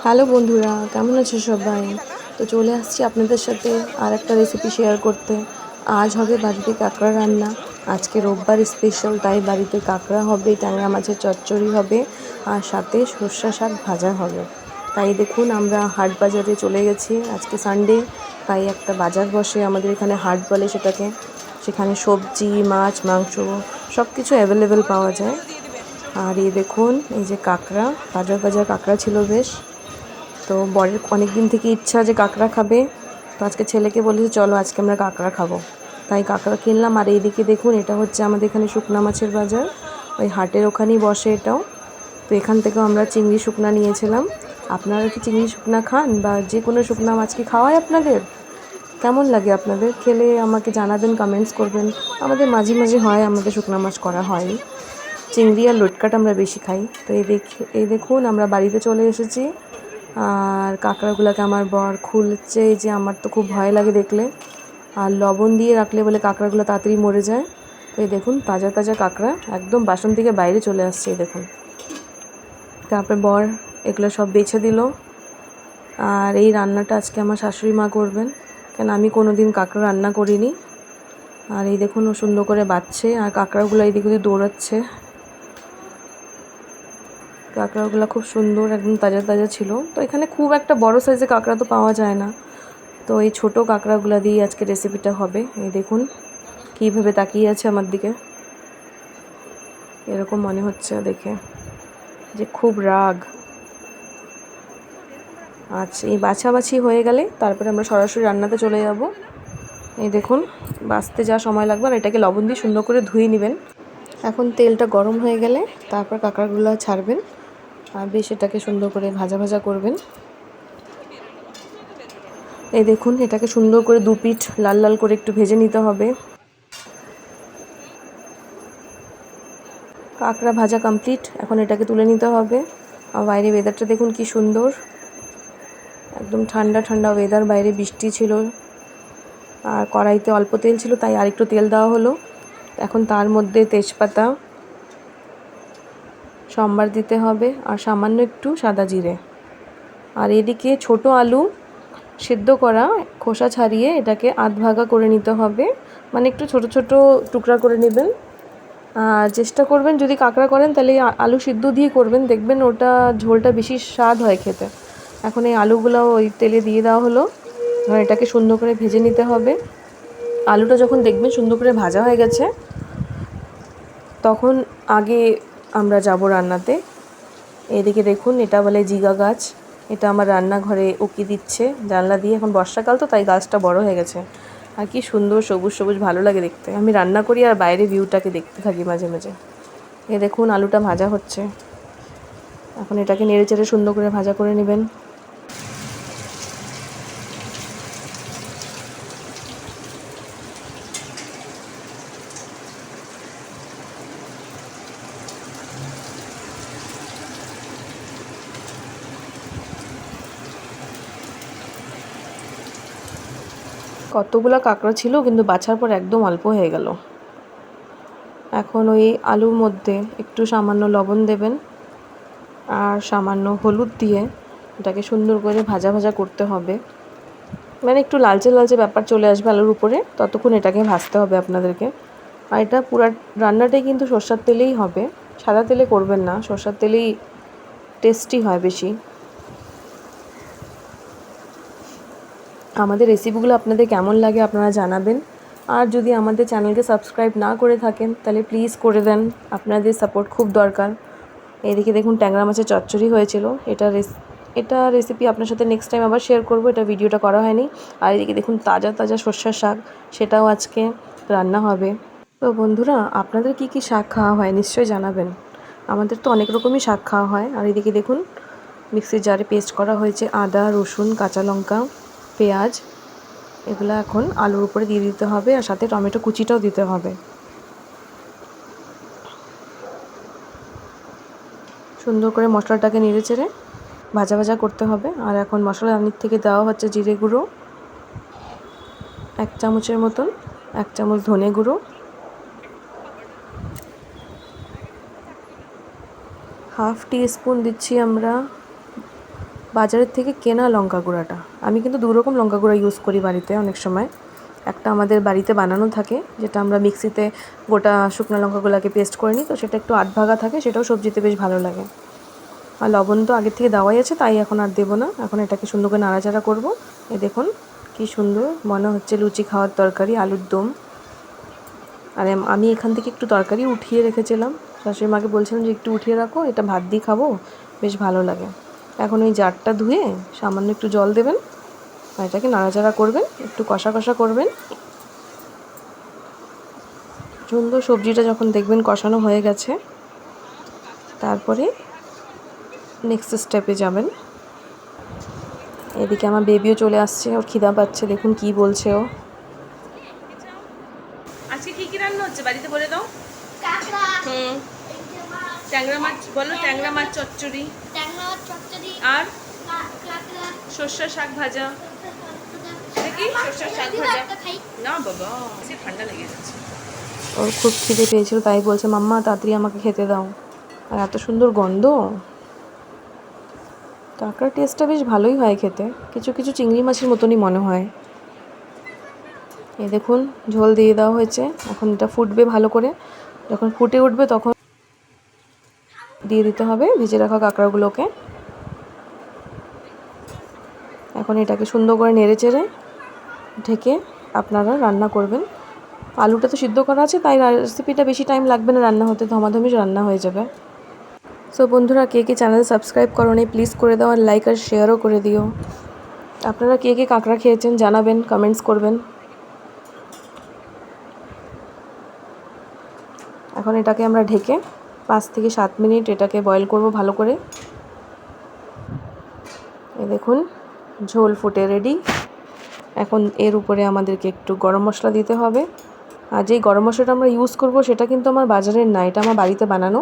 Hello বন্ধুরা, কেমন আছো সবাই? তো চলে আসছি আপনাদের সাথে আর একটা রেসিপি শেয়ার করতে। আজ হবে বাড়িতে কাঁকড়া রান্না। আজকে রোববার স্পেশাল, তাই বাড়িতে কাঁকড়া হবে, ট্যাংরা মাছের চচ্চড়ি হবে আর সাথে সর্ষে শাক ভাজা হবে। তাই দেখুন আমরা হাট বাজারে চলে গেছি, আজকে সানডে, তাই একটা বাজার বসে আমাদের এখানে, হাট বলে সেটাকে। সেখানে সবজি, মাছ, মাংস সব কিছু অ্যাভেলেবেল পাওয়া যায়। আর এই দেখুন, এই যে কাঁকড়া, তাজা তাজা কাঁকড়া ছিল বেশ। তো বরের অনেক দিন থেকে ইচ্ছা যে কাঁকড়া খাবে, তো আজকে ছেলেকে বলেছি চলো আজকে আমরা কাঁকড়া খাবো, তাই কাঁকড়া কিনলাম। আর এইদিকে দেখুন, এটা হচ্ছে আমাদের এখানে শুকনা মাছের বাজার, ওই হাটের ওখানেই বসে এটাও। তো এখান থেকেও আমরা চিংড়ি শুকনা নিয়েছিলাম। আপনারা কি চিংড়ি শুকনা খান, বা যে কোনো শুকনা মাছ কি খাওয়ায় আপনাদের? কেমন লাগে আপনাদের খেলে আমাকে জানাবেন, কমেন্টস করবেন। আমাদের মাঝে মাঝে হয়, আমাদের শুকনা মাছ করা হয়। চিংড়ি আর লটকাট আমরা বেশি খাই। তো এই দেখুন আমরা বাড়িতে চলে এসেছি। আর কাঁকড়াগুলোকে আমার বর খুলছে, এই যে আমার তো খুব ভয় লাগে দেখলে। আর লবণ দিয়ে রাখলে বলে কাঁকড়াগুলো তাড়াতাড়ি মরে যায়। তো এই দেখুন তাজা তাজা কাঁকড়া একদম বাসন থেকে বাইরে চলে আসছে, এই দেখুন। তারপরে বর এগুলো সব বেছে দিল। আর এই রান্নাটা আজকে আমার শাশুড়ি মা করবেন, কেন আমি কোনো দিন কাঁকড়া রান্না করিনি। আর এই দেখুন ও সুন্দর করে বাচ্ছে, আর কাঁকড়াগুলো এইদিকে ওদিকে দৌড়াচ্ছে। কাঁকড়াগুলো খুব সুন্দর, একদম তাজা তাজা ছিল। তো এখানে খুব একটা বড় সাইজের কাঁকড়া তো পাওয়া যায় না, তো এই ছোটো কাঁকড়াগুলো দিয়ে আজকে রেসিপিটা হবে। এই দেখুন কীভাবে তাকিয়ে আছে আমার দিকে, এরকম মনে হচ্ছে দেখে যে খুব রাগ। আচ্ছা, এই বাছাবাছি হয়ে গেলে তারপরে আমরা সরাসরি রান্নাতে চলে যাব। এই দেখুন বাছতে যা সময় লাগবে, আর এটাকে লবণ দিয়ে সুন্দর করে ধুয়ে নেবেন। এখন তেলটা গরম হয়ে গেলে তারপর কাঁকড়াগুলো ছাড়বেন, আর বেশ এটাকে সুন্দর করে ভাজা ভাজা করবেন। এই দেখুন এটাকে সুন্দর করে দু পিঠ লাল লাল করে একটু ভেজে নিতে হবে। কাঁকড়া ভাজা কমপ্লিট, এখন এটাকে তুলে নিতে হবে। আর বাইরে ওয়েদারটা দেখুন কি সুন্দর, একদম ঠান্ডা ঠান্ডা ওয়েদার, বাইরে বৃষ্টি ছিল। আর কড়াইতে অল্প তেল ছিল, তাই আরেকটু তেল দেওয়া হলো। এখন তার মধ্যে তেজপাতা, সম্বার দিতে হবে, আর সামান্য একটু সাদা জিরে। আর এদিকে ছোট আলু সিদ্ধ করা, খোসা ছাড়িয়ে এটাকে আধ ভাগা করে নিতে হবে, মানে একটু ছোট ছোট টুকরা করে নেবেন। আর চেষ্টা করবেন যদি কাঁকড়া করেন তাহলে আলু সিদ্ধ দিয়ে করবেন, দেখবেন ওটা ঝোলটা বেশি স্বাদ হয় খেতে। এখন এই আলুগুলো ওই তেলে দিয়ে দেওয়া হলো, আর এটাকে সুন্দর করে ভেজে নিতে হবে। আলুটা যখন দেখবেন সুন্দর করে ভাজা হয়ে গেছে, তখন আগে আমরা যাব রান্নাতে। এদিকে দেখুন এটা বলে জিগা গাছ, এটা আমার রান্নাঘরে উকি দিচ্ছে জানলা দিয়ে। এখন বর্ষাকাল তো, তাই গাছটা বড় হয়ে গেছে, আর কি সুন্দর সবুজ সবুজ ভালো লাগে দেখতে। আমি রান্না করি আর বাইরে ভিউটাকে দেখতে থাকি মাঝে মাঝে। এ দেখুন আলুটা ভাজা হচ্ছে, এখন এটাকে নেড়ে চেড়ে সুন্দর করে ভাজা করে নেবেন। কতগুলো কাঁকড়া ছিল, কিন্তু বাছার পর একদম অল্প হয়ে গেল। এখন ওই আলুর মধ্যে একটু সামান্য লবণ দেবেন, আর সামান্য হলুদ দিয়ে এটাকে সুন্দর করে ভাজা ভাজা করতে হবে, মানে একটু লালচে লালচে ব্যাপার চলে আসবে আলুর উপরে, ততক্ষণ এটাকে ভাজতে হবে আপনাদেরকে। আর এটা পুরো রান্নাটাই কিন্তু সরষের তেলেই হবে, সাদা তেলে করবেন না, সরষের তেলেই টেস্টি হয় বেশি। আমাদের রেসিপিগুলো আপনাদের কেমন লাগে আপনারা জানাবেন। আর যদি আমাদের চ্যানেলকে সাবস্ক্রাইব না করে থাকেন তাহলে প্লিজ করে দেন, আপনাদের সাপোর্ট খুব দরকার। এদিকে দেখুন ট্যাংরা মাছের চচ্চড়ি হয়েছিল, এটা রেসিপি আপনার সাথে নেক্সট টাইম আবার শেয়ার করব, এটা ভিডিওটা করা হয়নি। আর এদিকে দেখুন তাজা তাজা সর্ষের শাক, সেটাও আজকে রান্না হবে। তো বন্ধুরা, আপনাদের কি কি শাক খাওয়া হয় নিশ্চয়ই জানাবেন। আমাদের তো অনেক রকমই শাক খাওয়া হয়। আর এদিকে দেখুন মিক্সির জারে পেস্ট করা হয়েছে আদা, রসুন, কাঁচা লঙ্কা, পেঁয়াজ, এগুলো এখন আলুর উপরে দিয়ে দিতে হবে, আর সাথে টমেটো কুচিটাও দিতে হবে। সুন্দর করে মশলাটাকে নেড়ে চেড়ে ভাজা ভাজা করতে হবে। আর এখন মশলা রান্নির থেকে দেওয়া হচ্ছে জিরে গুঁড়ো 1 চামচের মতন, 1 চামচ ধনে গুঁড়ো, হাফ টি স্পুন দিচ্ছি আমরা বাজারের থেকে কেনা লঙ্কা গুঁড়াটা। আমি কিন্তু 2 রকম লঙ্কা গুঁড়া ইউজ করি বাড়িতে অনেক সময়। একটা আমাদের বাড়িতে বানানো থাকে, যেটা আমরা মিক্সিতে গোটা শুকনো লঙ্কাগুলোকে পেস্ট করে নিই, তো সেটা একটু আধভাঙা থাকে, সেটাও সবজিতে বেশ ভালো লাগে। আর লবণ তো আগের থেকে দেওয়াই আছে, তাই এখন আর দেবো না। এখন এটাকে সুন্দর করে নাড়াচাড়া করবো। এই দেখুন কি সুন্দর মনে হচ্ছে লুচি খাওয়ার তরকারি, আলুর দম। আর আমি এখান থেকে একটু তরকারি উঠিয়ে রেখেছিলাম, শাশুড়ি মাকে বলছিলাম যে একটু উঠিয়ে রাখো, এটা ভাত দিয়ে খাবো, বেশ ভালো লাগে। এখন ওই জারটা ধুয়ে সামান্য একটু জল দেবেন, আর এটাকে নাড়াচাড়া করবেন, একটু কষা কষা করবেন। সুন্দর সবজিটা যখন দেখবেন কষানো হয়ে গেছে, তারপরে নেক্সট স্টেপে যাবেন। এদিকে আমার বেবিও চলে আসছে, ওর খিদা পাচ্ছে, দেখুন কি বলছে ও। আজকে কি কি রান্না হচ্ছে বাড়িতে বলে দাও। কাঁকড়া, ট্যাংরা মাছ বলো, ট্যাংরা মাছ চচ্চড়ি, আর সর্ষে শাক ভাজা। দেখি সর্ষে শাক ভাজা না বাবা, ঠান্ডা লেগে যাচ্ছে। ওর খুব খিদে পেয়েছিল, তাই বলছে মাম্মা তাড়াতাড়ি আমাকে খেতে দাও। আর এত সুন্দর গন্ধ। কাঁকড়ার টেস্টটা বেশ ভালোই হয় খেতে, কিছু কিছু চিংড়ি মাছের মতনই মনে হয়। এই দেখুন ঝোল দিয়ে দেওয়া হয়েছে, এখন এটা ফুটবে ভালো করে। যখন ফুটে উঠবে তখন দিয়ে দিতে হবে ভেজে রাখা কাঁকড়াগুলোকে। এখন এটাকে সুন্দর করে নেড়ে চেড়ে ঢেকে আপনারা রান্না করবেন। আলুটা তো সিদ্ধ করা আছে, তাই রেসিপিটা বেশি টাইম লাগবে না রান্না হতে, ধমাধমি রান্না হয়ে যাবে। সো বন্ধুরা, কে কে চ্যানেল সাবস্ক্রাইব করোনি প্লিজ করে দাও, আর লাইক আর শেয়ারও করে দিও। আপনারা কে কে কাঁকড়া খেয়েছেন জানাবেন, কমেন্টস করবেন। এখন এটাকে আমরা ঢেকে 5 থেকে 7 মিনিট এটাকে বয়েল করব ভালো করে। এই দেখুন ঝোল ফুটে রেডি। এখন এর উপরে আমাদেরকে একটু গরম মশলা দিতে হবে। আর যেই গরম মশলাটা আমরা ইউজ করব সেটা কিন্তু আমার বাজারের না, এটা আমার বাড়িতে বানানো।